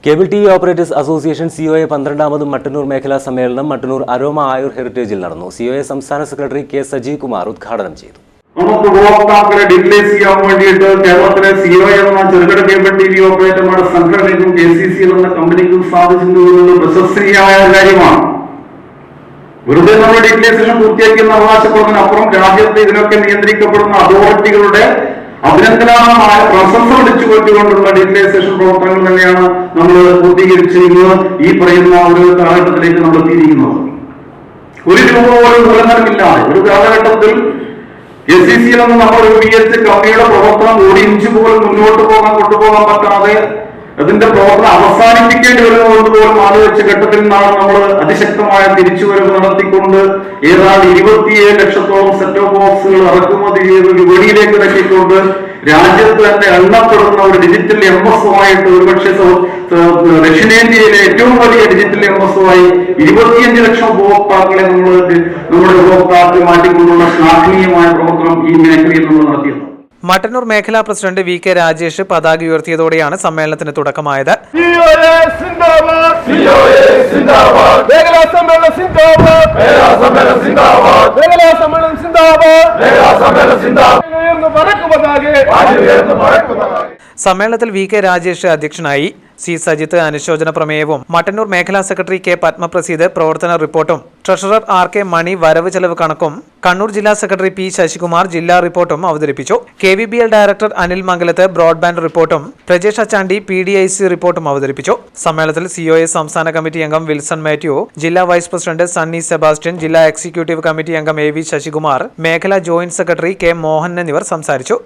Cable T V operators association COA 12ാമത് മട്ടന്നൂർ മേഖലാ സമ്മേളനം മട്ടന്നൂർ അരോമ ആയുർ ഹെറിറ്റേജിൽ നടന്നു. സിഒഎ സംസ്ഥാന സെക്രട്ടറി കെ സജീവ് കുമാർ ഉദ്ഘാടനം ചെയ്തു. നമുക്ക് ഉപഭോക്താക്കളെ ഡിഗ്ലൈസ് ചെയ്യാൻ വേണ്ടിയിട്ട് കേരളത്തിലെ സിഒഎ എന്ന ചെറുകിട കേബിൾ ടി വി ഓപ്പറേറ്റർമാരുടെ സംഘടനയ്ക്കും KCCL എന്ന കമ്പനിക്കും സാധിച്ചിട്ടുണ്ട് എന്നുള്ളത് പ്രശസ്തനീയമായ കാര്യമാണ്. വെറുതെ നമ്മൾ ഡിഗ്ലൈസേഷൻ പൂർത്തിയാക്കിയെന്ന് അവകാശപ്പെടുന്നതിനപ്പുറം രാജ്യത്ത് ഇതിനൊക്കെ നിയന്ത്രിക്കപ്പെടുന്ന അതോറിറ്റികളുടെ അഭിനന്ദനമായ പ്രശംസ വിളിച്ചു കൊണ്ടുകൊണ്ടുള്ള ഡിജിറ്റലൈസേഷൻ പ്രവർത്തനങ്ങൾ തന്നെയാണ് നമ്മൾ പൂർത്തീകരിച്ച് ഇന്ന് ഈ പറയുന്ന ഒരു കാലഘട്ടത്തിലേക്ക് നമ്മൾ എത്തിയിരിക്കുന്നത്. ഒരു രൂപ പോലും മൂലധനമില്ലാതെ ഒരു കാലഘട്ടത്തിൽ KCCL എന്ന് നമ്മൾ രൂപീകരിച്ച കമ്പനിയുടെ പ്രവർത്തനം ഒരു ഇഞ്ച് പോലും മുന്നോട്ട് കൊണ്ടുപോകാൻ പറ്റാതെ അതിന്റെ പ്രവർത്തനം അവസാനിപ്പിക്കേണ്ടി വരുന്നത് പോലും ആലോചിച്ച ഘട്ടത്തിൽ നിന്നാണ് നമ്മൾ അതിശക്തമായ തിരിച്ചുവരവ് നടത്തിക്കൊണ്ട് ഏതാണ്ട് 27 ലക്ഷത്തോളം സെറ്റ് ഓഫ് ബോക്സുകൾ ഇറക്കുമതി ചെയ്ത് വിപണിയിലേക്ക് ഇറക്കിക്കൊണ്ട് രാജ്യത്ത് തന്നെ എണ്ണപ്പെടുന്ന ഒരു ഡിജിറ്റൽ MSO ആയിട്ട് ഒരുപക്ഷെ ദക്ഷിണേന്ത്യയിലെ ഏറ്റവും വലിയ ഡിജിറ്റൽ MSO ആയി 25 ലക്ഷം ഉപഭോക്താക്കളെ നമ്മുടെ ഉപഭോക്താക്കൾ മാറ്റിക്കൊണ്ടുള്ള ശ്ലാഘനീയമായ പ്രവർത്തനം ഈ മേഖലയിൽ നമ്മൾ നടത്തിയത്. മട്ടന്നൂർ മേഖലാ പ്രസിഡന്റ് VK രാജേഷ് പതാക ഉയർത്തിയതോടെയാണ് സമ്മേളനത്തിന് തുടക്കമായത്. സമ്മേളനത്തിൽ VK രാജേഷ് അധ്യക്ഷനായി. C സജിത്ത് അനുശോചന പ്രമേയവും മട്ടന്നൂർ മേഖലാ സെക്രട്ടറി K പത്മപ്രസീദ് പ്രവർത്തന റിപ്പോർട്ടും ട്രഷറർ RK മണി വരവ് ചെലവ് കണക്കും കണ്ണൂർ ജില്ലാ സെക്രട്ടറി P ശശികുമാർ ജില്ലാ റിപ്പോർട്ടും അവതരിപ്പിച്ചു. KVBL ഡയറക്ടർ അനിൽ മംഗലത്ത് ബ്രോഡ്ബാൻഡ് റിപ്പോർട്ടും പ്രജേഷ് അച്ചാണ്ടി PDIC റിപ്പോർട്ടും അവതരിപ്പിച്ചു. സമ്മേളനത്തിൽ COA സംസ്ഥാന കമ്മിറ്റി അംഗം വിൽസൺ മാത്യു, ജില്ലാ വൈസ് പ്രസിഡന്റ് സണ്ണി സെബാസ്റ്റ്യൻ, ജില്ലാ എക്സിക്യൂട്ടീവ് കമ്മിറ്റി അംഗം AV ശശികുമാർ, മേഖലാ ജോയിന്റ് സെക്രട്ടറി K മോഹൻ എന്നിവർ സംസാരിച്ചു.